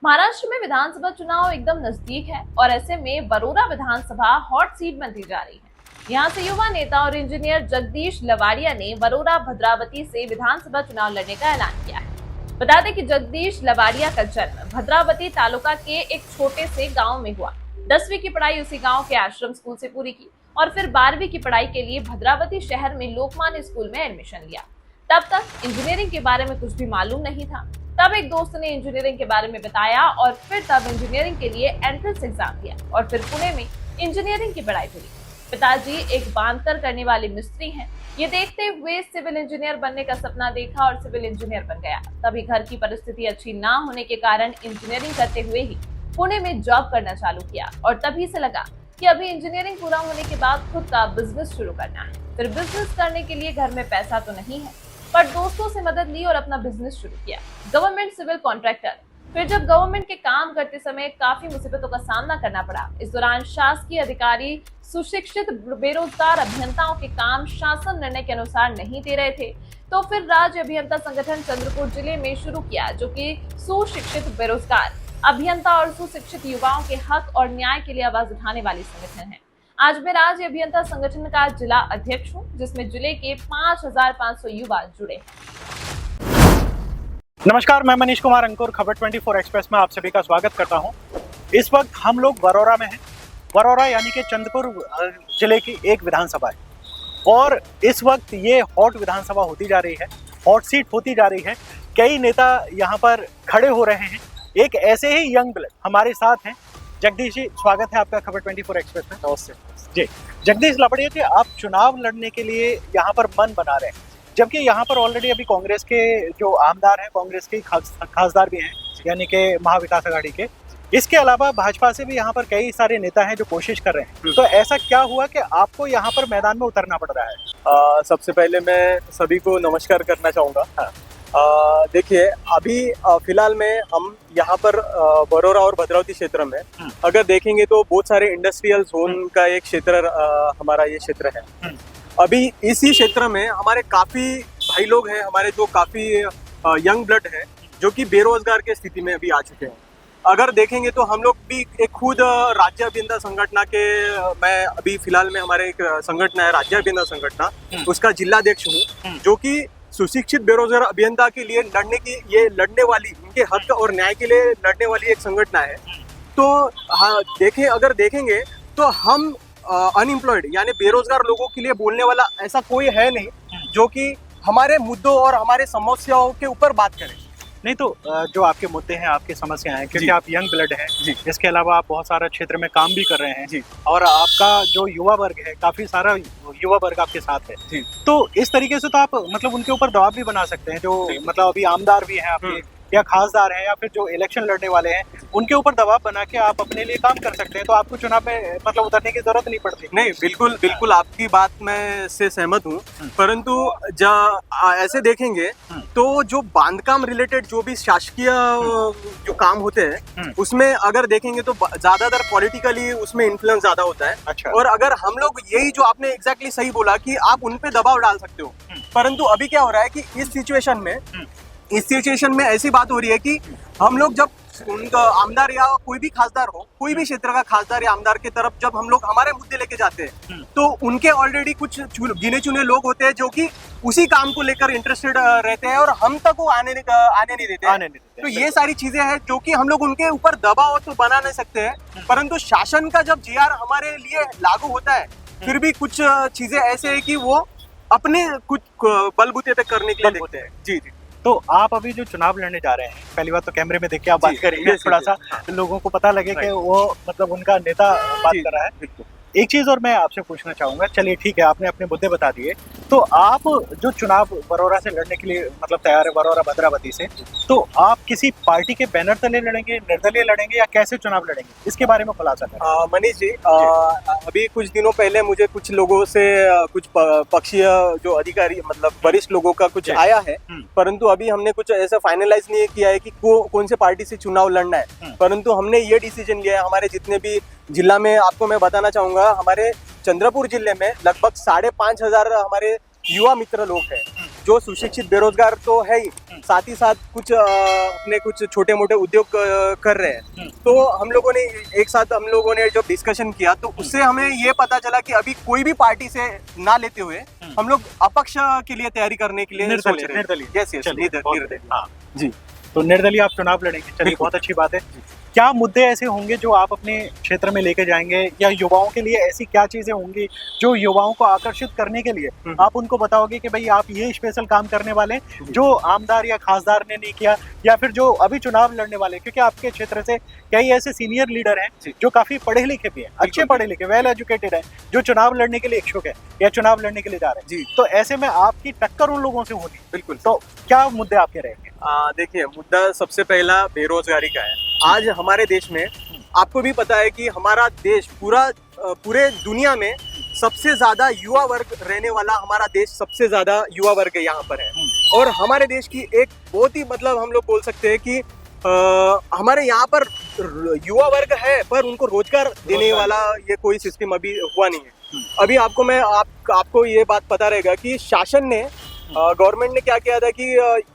महाराष्ट्र में विधानसभा चुनाव एकदम नजदीक है और ऐसे में बरोरा विधानसभा हॉट सीट बनती जा रही है। यहाँ से युवा नेता और इंजीनियर जगदीश लवाड़िया ने बरोरा भद्रावती से विधानसभा चुनाव लड़ने का ऐलान किया है। बता दें कि जगदीश लवाड़िया का जन्म भद्रावती तालुका के एक छोटे से गाँव में हुआ। 10वीं की पढ़ाई उसी गाँव के आश्रम स्कूल से पूरी की और फिर 12वीं की पढ़ाई के लिए भद्रावती शहर में लोकमान्य स्कूल में एडमिशन लिया। तब तक इंजीनियरिंग के बारे में कुछ भी मालूम नहीं था। तब एक दोस्त ने इंजीनियरिंग के बारे में बताया और फिर तब इंजीनियरिंग के लिए एंट्रेंस एग्जाम दिया और फिर पुणे में इंजीनियरिंग की पढ़ाई करी। पिताजी एक बांधकर करने वाले मिस्त्री हैं। ये देखते हुए सिविल इंजीनियर बनने का सपना देखा और सिविल इंजीनियर बन गया। तभी घर की परिस्थिति अच्छी ना होने के कारण इंजीनियरिंग करते हुए ही पुणे में जॉब करना चालू किया और तभी से लगा कि अभी इंजीनियरिंग पूरा होने के बाद खुद का बिजनेस शुरू करना है। फिर बिजनेस करने के लिए घर में पैसा तो नहीं है, पर दोस्तों से मदद ली और अपना बिजनेस शुरू किया। Government civil contractor. फिर जब गवर्नमेंट के काम करते समय काफी मुसीबतों का सामना करना पड़ा। इस दौरान शासकीय अधिकारी सुशिक्षित बेरोजगार अभियंताओं के काम शासन निर्णय के अनुसार नहीं दे रहे थे, तो फिर राज्य अभियंता संगठन चंद्रपुर जिले में शुरू किया, जो कि सुशिक्षित बेरोजगार अभियंता और सुशिक्षित युवाओं के हक और न्याय के लिए आवाज उठाने वाली संगठन है। आज मैं राज्य अभियंता संगठन का जिला अध्यक्ष हूँ, जिसमें जिले के 5,500 युवा जुड़े हैं। नमस्कार, मैं मनीष कुमार अंकुर खबर 24 एक्सप्रेस में आप सभी का स्वागत करता हूं। इस वक्त हम लोग बरोरा में हैं। बरोरा यानी कि चंद्रपुर जिले की एक विधानसभा है और इस वक्त ये हॉट विधानसभा होती जा रही है, हॉट सीट होती जा रही है। कई नेता यहाँ पर खड़े हो रहे हैं। एक ऐसे ही यंग ब्लड हमारे साथ हैं। जगदीश जी, स्वागत है आपका खबर 24 एक्सप्रेस में। नमस्ते जी, जगदीश लवाड़िया जी, आप चुनाव लड़ने के लिए यहाँ पर मन बना रहे हैं, जबकि यहाँ पर ऑलरेडी अभी कांग्रेस के जो आमदार हैं, कांग्रेस के खासदार भी हैं, यानी कि महाविकास आघाड़ी के। इसके अलावा भाजपा से भी यहाँ पर कई सारे नेता हैं जो कोशिश कर रहे हैं। तो ऐसा क्या हुआ कि आपको यहाँ पर मैदान में उतरना पड़ रहा है? सबसे पहले मैं सभी को नमस्कार करना चाहूँगा। देखिए, अभी फिलहाल में हम यहाँ पर बरोरा और भद्रावती क्षेत्र में अगर देखेंगे तो बहुत सारे इंडस्ट्रियल जोन का एक क्षेत्र हमारा ये क्षेत्र है। अभी इसी क्षेत्र में हमारे काफी भाई लोग हैं, हमारे जो काफी यंग ब्लड है, जो कि बेरोजगार के स्थिति में अभी आ चुके हैं। अगर देखेंगे तो हम लोग भी एक खुद राज्य अभियंता संगठन के, मैं अभी फिलहाल में हमारे एक संगठन है राज्य अभियंता संगठन, उसका जिलाध्यक्ष हूँ, जो कि सुशिक्षित बेरोजगार अभियंता के लिए लड़ने वाली, उनके हक और न्याय के लिए लड़ने वाली एक संगठन है। तो हाँ, अगर देखेंगे तो हम अनएम्प्लॉयड यानी बेरोजगार लोगों के लिए बोलने वाला ऐसा कोई है नहीं जो कि हमारे मुद्दों और हमारे समस्याओं के ऊपर बात करे। नहीं तो जो आपके मुद्दे हैं, आपकी समस्याएं हैं, क्योंकि आप यंग ब्लड हैं, इसके अलावा आप बहुत सारा क्षेत्र में काम भी कर रहे हैं और आपका जो युवा वर्ग है, काफी सारा युवा वर्ग आपके साथ है। तो इस तरीके से तो आप मतलब उनके ऊपर दबाव भी बना सकते हैं, जो मतलब अभी आमदार भी हैं आपके या खासदार हैं या फिर जो इलेक्शन लड़ने वाले हैं, उनके ऊपर दबाव बना के आप अपने लिए काम कर सकते हैं। तो आपको चुनाव में मतलब उतरने की जरूरत नहीं पड़ती। नहीं, बिल्कुल आपकी बात मैं से सहमत हूँ, परंतु ऐसे देखेंगे तो जो बांधकाम रिलेटेड जो भी शासकीय जो काम होते हैं, उसमें अगर देखेंगे तो ज्यादातर पॉलिटिकली उसमें इन्फ्लुएंस ज्यादा होता है। अच्छा। और अगर हम लोग यही जो आपने एग्जैक्टली सही बोला कि आप उन पे दबाव डाल सकते हो, परंतु अभी क्या हो रहा है कि इस सिचुएशन में ऐसी बात हो रही है कि हम लोग जब उनका आमदार या कोई भी खासदार हो, कोई भी क्षेत्र का खासदार या आमदार की तरफ जब हम लोग हमारे मुद्दे लेके जाते हैं, तो उनके ऑलरेडी कुछ गिने चुने लोग होते हैं जो कि उसी काम को लेकर इंटरेस्टेड रहते हैं और हम तक वो आने नहीं देते। तो ये सारी चीजें हैं जो कि हम लोग उनके ऊपर दबाव तो बना नहीं सकते हैं, परंतु शासन का जब जीआर हमारे लिए लागू होता है, फिर भी कुछ चीजें ऐसे है कि वो अपने कुछ बलबूते पे करने के लिए देखते हैं। जी। तो आप अभी जो चुनाव लड़ने जा रहे हैं, पहली बात तो कैमरे में देखिए आप बात करेंगे, थोड़ा सा लोगों को पता लगे कि वो मतलब उनका नेता बात कर रहा है। एक चीज और मैं आपसे पूछना चाहूंगा, चलिए ठीक है, आपने अपने मुद्दे बता दिए, तो आप जो चुनाव बरोरा से लड़ने के लिए मतलब तैयार है, बरोरा भद्रावती से, तो आप किसी पार्टी के बैनर तले लड़ेंगे, निर्दलीय लड़ेंगे या कैसे चुनाव लड़ेंगे, इसके बारे में खुलासा करें। मनीष जी, अभी कुछ दिनों पहले मुझे कुछ लोगों से कुछ पक्षीय जो अधिकारी मतलब वरिष्ठ लोगों का कुछ आया है, परंतु अभी हमने कुछ ऐसा फाइनलाइज नहीं किया है कि कौन से पार्टी से चुनाव लड़ना है, परंतु हमने ये डिसीजन लिया है। हमारे जितने भी जिला में आपको मैं बताना चाहूंगा, हमारे चंद्रपुर जिले में लगभग 5,500 हमारे युवा मित्र लोग हैं जो सुशिक्षित बेरोजगार तो है ही, साथ ही साथ कुछ अपने कुछ छोटे मोटे उद्योग कर रहे हैं। तो हम लोगों ने एक साथ हम लोगों ने जब डिस्कशन किया तो उससे हमें ये पता चला कि अभी कोई भी पार्टी से ना लेते हुए हम लोग अपक्ष के लिए तैयारी करने के लिए सोच रहे हैं। निर्दलीय। यस यस, चलिए, बहुत निर्दलीय। बढ़िया। हाँ, जी तो निर्दलीय आप चुनाव लड़ेंगे, चलिए बिल्कुल। बहुत अच्छी बात है। क्या मुद्दे ऐसे होंगे जो आप अपने क्षेत्र में लेके जाएंगे, या युवाओं के लिए ऐसी क्या चीजें होंगी जो युवाओं को आकर्षित करने के लिए आप उनको बताओगे कि भाई आप ये स्पेशल काम करने वाले हैं जो आमदार या खासदार ने नहीं किया, या फिर जो अभी चुनाव लड़ने वाले, क्योंकि आपके क्षेत्र से कई ऐसे सीनियर लीडर हैं जो काफी पढ़े लिखे भी हैं, अच्छे पढ़े लिखे, वेल एजुकेटेड हैं, जो चुनाव लड़ने के लिए इच्छुक है या चुनाव लड़ने के लिए जा रहे हैं। जी। तो ऐसे में आपकी टक्कर उन लोगों से होगी, बिल्कुल। तो क्या मुद्दे आपके रहेंगे? देखिए, मुद्दा सबसे पहला बेरोजगारी का है। आज हमारे देश में आपको भी पता है कि हमारा देश पूरे दुनिया में सबसे ज्यादा युवा वर्ग रहने वाला हमारा देश, सबसे ज्यादा युवा वर्ग यहाँ पर है। और हमारे देश की एक बहुत ही मतलब हम लोग बोल सकते हैं कि हमारे यहाँ पर युवा वर्ग है पर उनको रोजगार देने वाला ये कोई सिस्टम अभी हुआ नहीं है। अभी आपको ये बात पता रहेगा कि शासन ने गवर्नमेंट ने क्या किया था कि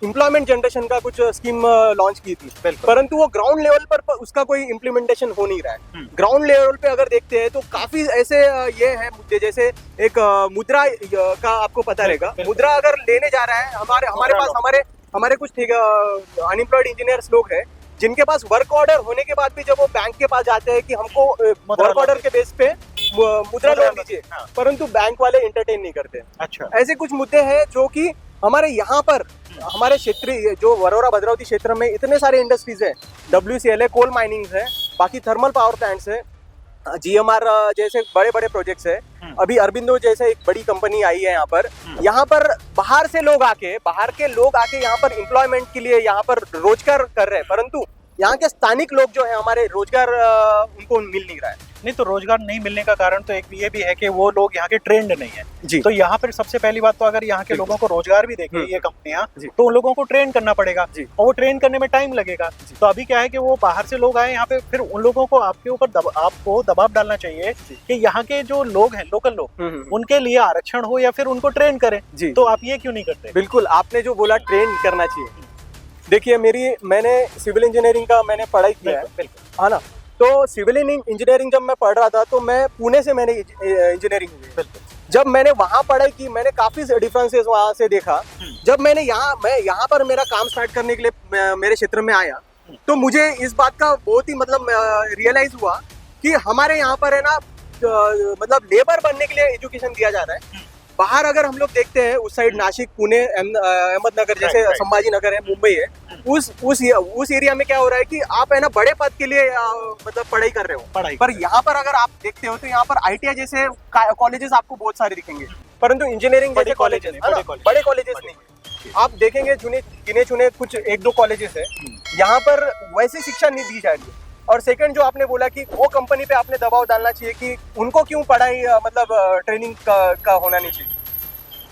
एम्प्लॉयमेंट जनरेशन का कुछ स्कीम लॉन्च की थी, परंतु वो ग्राउंड लेवल पर उसका कोई इम्प्लीमेंटेशन हो नहीं रहा है। ग्राउंड लेवल पे अगर देखते हैं तो काफी ऐसे ये है मुद्दे, जैसे एक मुद्रा का आपको पता रहेगा। मुद्रा अगर लेने जा रहा है, हमारे पास हमारे कुछ अनएम्प्लॉयड इंजीनियर्स लोग हैं जिनके पास वर्क ऑर्डर होने के बाद भी जब वो बैंक के पास जाते हैं कि हमको वर्क ऑर्डर के बेस पे मुद्रा लोन दीजिए, परंतु बैंक वाले एंटरटेन नहीं करते। अच्छा, ऐसे कुछ मुद्दे हैं जो कि हमारे यहाँ पर हमारे क्षेत्रीय जो वरोरा भद्रावती क्षेत्र में इतने सारे इंडस्ट्रीज है, WCL है, कोल माइनिंग है, बाकी थर्मल पावर प्लांट्स है, GMR जैसे बड़े बड़े प्रोजेक्ट्स है। अभी अरबिंदो जैसे एक बड़ी कंपनी आई है यहाँ पर बाहर के लोग आके यहाँ पर एम्प्लॉयमेंट के लिए यहाँ पर रोजगार कर रहे हैं, परंतु यहाँ के स्थानिक लोग जो है हमारे रोजगार उनको मिल नहीं रहा है। नहीं तो रोजगार नहीं मिलने का कारण तो एक ये भी है कि वो लोग यहाँ के ट्रेंड नहीं है जी। तो यहाँ पर सबसे पहली बात तो अगर यहाँ के लोगों को रोजगार भी देखे ये कंपनियां, तो उन लोगों को ट्रेन करना पड़ेगा और वो ट्रेन करने में टाइम लगेगा। तो अभी क्या है कि वो बाहर से लोग आए यहाँ पे, फिर उन लोगों को आपके ऊपर आपको दबाव डालना चाहिए कि यहाँ के जो लोग हैं, लोकल लोग, उनके लिए आरक्षण हो या फिर उनको ट्रेन करें। तो आप ये क्यों नहीं करते? बिल्कुल, आपने जो बोला ट्रेन करना चाहिए। देखिए, मैंने सिविल इंजीनियरिंग का मैंने पढ़ाई किया है, है ना। तो सिविल इंजीनियरिंग जब मैं पढ़ रहा था तो मैं पुणे से मैंने इंजीनियरिंग हुई। जब मैंने वहाँ पढ़ाई की, मैंने काफी डिफरेंसेस वहाँ से देखा। जब मैं यहाँ पर मेरा काम स्टार्ट करने के लिए मेरे क्षेत्र में आया तो मुझे इस बात का बहुत ही मतलब रियलाइज हुआ कि हमारे यहाँ पर है ना मतलब लेबर बनने के लिए एजुकेशन दिया जा रहा है। बाहर अगर हम लोग देखते हैं उस साइड नासिक, पुणे, अहमदनगर जैसे संभाजी नगर है, मुंबई है, उस एरिया में क्या हो रहा है कि आप है ना बड़े पद के लिए मतलब पढ़ाई कर रहे हो, पर यहाँ पर अगर आप देखते हो तो यहाँ पर ITI जैसे कॉलेजेस आपको बहुत सारे दिखेंगे, परंतु इंजीनियरिंग जैसे कॉलेजेस बड़े कॉलेजेस नहीं है। आप देखेंगे गिने चुने कुछ 1-2 कॉलेजेस है, यहाँ पर वैसी शिक्षा नहीं दी जा रही है। और सेकंड जो आपने बोला कि वो कंपनी पे आपने दबाव डालना चाहिए कि उनको क्यों पढ़ाई मतलब ट्रेनिंग का होना नहीं चाहिए,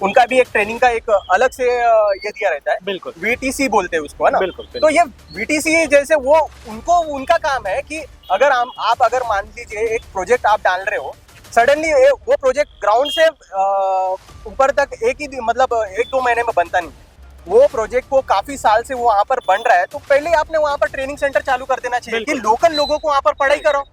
उनका भी एक ट्रेनिंग का एक अलग से ये दिया रहता है। बिल्कुल, VTC बोलते हैं उसको, है ना। बिल्कुल। तो ये VTC जैसे वो उनका काम है कि अगर आप अगर मान लीजिए एक प्रोजेक्ट आप डाल रहे हो, सडनली वो प्रोजेक्ट ग्राउंड से ऊपर तक मतलब 1-2 महीने में बनता नहीं है। वो प्रोजेक्ट को काफी साल से वो वहाँ पर बन रहा है, तो पहले आपने वहाँ पर ट्रेनिंग सेंटर चालू कर देना चाहिए कि लोकल लोगों को वहाँ पर पढ़ाई करो।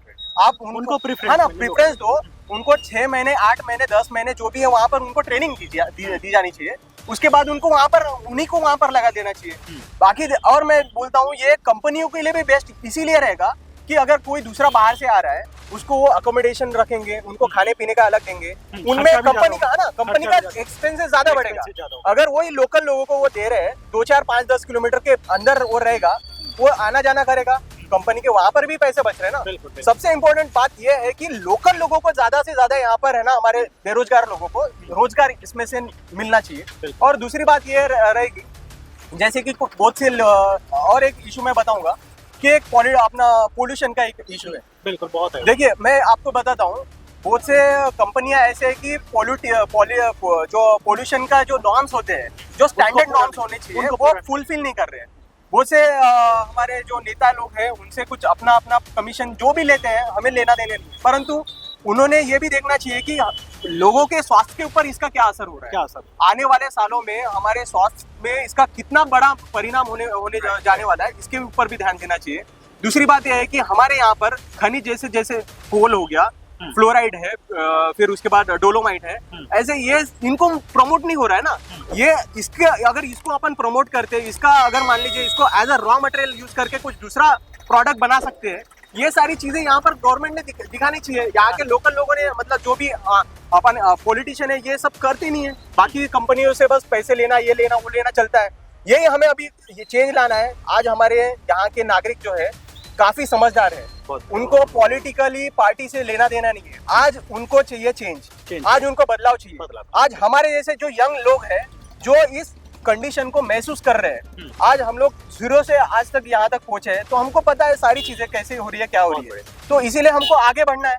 आप उनको प्रेफरेंस दो, उनको 6 महीने, 8 महीने, 10 महीने जो भी है वहाँ पर उनको ट्रेनिंग दी जानी चाहिए। उसके बाद उनको उन्हीं को वहाँ पर लगा देना चाहिए। बाकी और मैं बोलता हूँ ये कंपनियों के लिए भी बेस्ट इसीलिए रहेगा कि अगर कोई दूसरा बाहर से आ रहा है उसको वो अकोमोडेशन रखेंगे, उनको खाने पीने का अलग देंगे, उनमें कंपनी का एक्सपेंसेस ज्यादा बढ़ेगा। अगर वही लोकल लोगों को वो दे रहे हैं, 2, 4, 5, 10 किलोमीटर के अंदर वो रहेगा, वो आना जाना करेगा, कंपनी के वहां पर भी पैसे बच रहे हैं ना। सबसे इम्पोर्टेंट बात ये है कि लोकल लोगों को ज्यादा से ज्यादा यहाँ पर है ना हमारे बेरोजगार लोगों को रोजगार इसमें से मिलना चाहिए। और दूसरी बात ये रहेगी जैसे कि बहुत से और एक इशू मैं बताऊंगा कि एक अपना पोल्यूशन का एक इशू है। बिल्कुल, बहुत है। देखिए, मैं आपको बताता हूँ, बहुत से कंपनियां ऐसे है कि जो पोल्यूशन का जो नॉर्म्स होते हैं, जो स्टैंडर्ड नॉर्म्स होने चाहिए, वो फुलफिल नहीं कर रहे हैं। बहुत से हमारे जो नेता लोग हैं उनसे कुछ अपना कमीशन जो भी लेते हैं, हमें लेना देने, परंतु उन्होंने ये भी देखना चाहिए कि लोगों के स्वास्थ्य के ऊपर इसका क्या असर हो रहा है। क्या असर? आने वाले सालों में हमारे स्वास्थ्य में इसका कितना बड़ा परिणाम होने जाने वाला है, इसके ऊपर भी ध्यान देना चाहिए। दूसरी बात यह है कि हमारे यहाँ पर खनिज जैसे जैसे कोल हो गया, फ्लोराइड है, फिर उसके बाद डोलोमाइट है, ऐसे ये इनको प्रमोट नहीं हो रहा है ना। ये इसके अगर इसको अपन प्रमोट करते, इसका अगर मान लीजिए इसको as a raw material use करके कुछ दूसरा प्रोडक्ट बना सकते हैं, ये सारी चीजें यहाँ पर गवर्नमेंट ने दिखानी चाहिए। यहाँ के लोकल लोगों ने, मतलब जो भी अपन पॉलिटिशियन है, ये सब करते नहीं है। बाकी कंपनियों से बस पैसे लेना, ये लेना, वो लेना चलता है। यही हमें अभी ये चेंज लाना है। आज हमारे यहाँ के नागरिक जो है काफी समझदार है, उनको पॉलिटिकली पार्टी से लेना देना नहीं है। आज उनको चाहिए चेंज, आज उनको बदलाव चाहिए। आज हमारे जैसे जो यंग लोग हैं जो इस कंडीशन को महसूस कर रहे हैं, आज हम लोग जीरो से आज तक यहाँ तक पहुंचे हैं, तो हमको पता है सारी चीजें कैसे हो रही है, क्या हो रही है, तो इसीलिए हमको आगे बढ़ना है।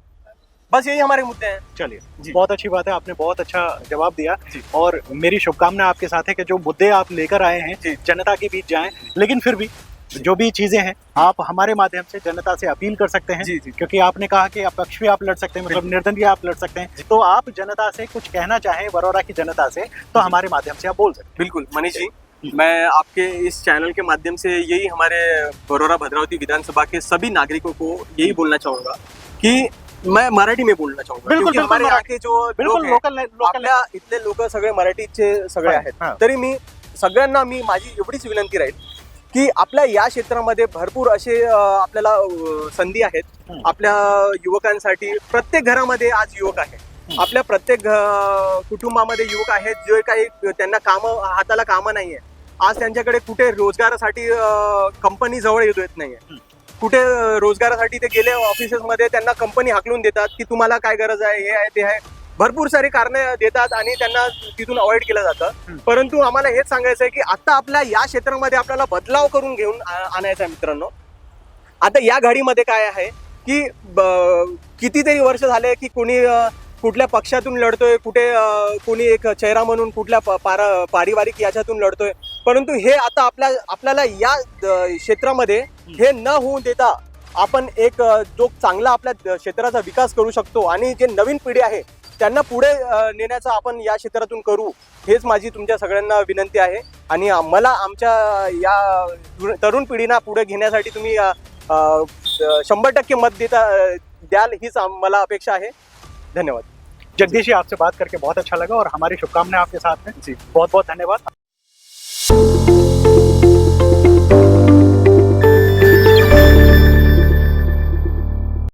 बस यही हमारे मुद्दे हैं। चलिए, बहुत अच्छी बात है, आपने बहुत अच्छा जवाब दिया और मेरी शुभकामना आपके साथ है कि जो मुद्दे आप लेकर आए हैं जनता के बीच जाएं। लेकिन फिर भी जो भी चीजें हैं आप हमारे माध्यम से जनता से अपील कर सकते हैं, क्योंकि आपने कहा कि अपक्ष भी आप लड़ सकते हैं, मतलब निर्दल भी आप लड़ सकते हैं। तो आप जनता से कुछ कहना चाहें, वरोरा की जनता से, तो हमारे माध्यम से आप बोल सकते हैं। बिल्कुल मनीष जी, मैं आपके इस चैनल के माध्यम से यही हमारे वरोरा भद्रावती विधानसभा के सभी नागरिकों को यही बोलना चाहूंगा कि मैं मराठी में बोलना चाहूंगा। बिल्कुल, हमारे यहाँ के जो बिल्कुल लोकल आपल्या इथले लोक सगळे मराठीचे सगळे आहेत, तरी मी सगळ्यांना माझी एवढीच विनंती राहील की आपल्या या क्षेत्रामध्ये भरपूर असे आपल्याला संधी आहेत आपल्या युवकांसाठी। प्रत्येक घरामध्ये आज युवक आहे, आपल्या प्रत्येक कुटुंबामध्ये युवक आहेत जे काही त्यांना हाताला कामं नाहीये। आज त्यांच्याकडे कुठे रोजगारासाठी कंपनी जवळ येत नाहीये, कुठे रोजगारासाठी ते गेले ऑफिसेस मध्ये, त्यांना कंपनी हाकलून देतात की तुम्हाला काय गरज आहे, हे आहे, ते आहे, भरपूर सारी कारणे देतात आणि त्यांना तिथून अवॉइड केलं जातं। परंतु आम्हाला हेच सांगायचं आहे की आता आपल्या या क्षेत्रामध्ये आपल्याला बदलाव करून घेऊन आणायचा आहे मित्रांनो। आता या घडीमध्ये काय आहे की कितीतरी वर्ष झाले की कोणी कुठल्या पक्षातून लढतोय, कुठे कोणी एक चेहरा म्हणून कुठल्या पारिवारिक याच्यातून लढतोय, परंतु हे आता आपल्याला या क्षेत्रामध्ये हे न होऊन देता आपण एक जो चांगला आपल्या क्षेत्राचा विकास करू शकतो आणि जे नवीन पिढी आहे त्यांना पुढे नेण्याचा आपण या क्षेत्रातून करू, हेच माझी तुमच्या सगळ्यांना विनंती आहे। आणि मला आमच्या या तरुण पिढीना पुढे घेण्यासाठी तुम्ही 100% मत द्याल, हीच मला अपेक्षा आहे। धन्यवाद। जगदीश जी, आपसे बात करके बहुत अच्छा लगा और हमारी शुभकामनाएं आपके साथ हैं। बहुत बहुत धन्यवाद।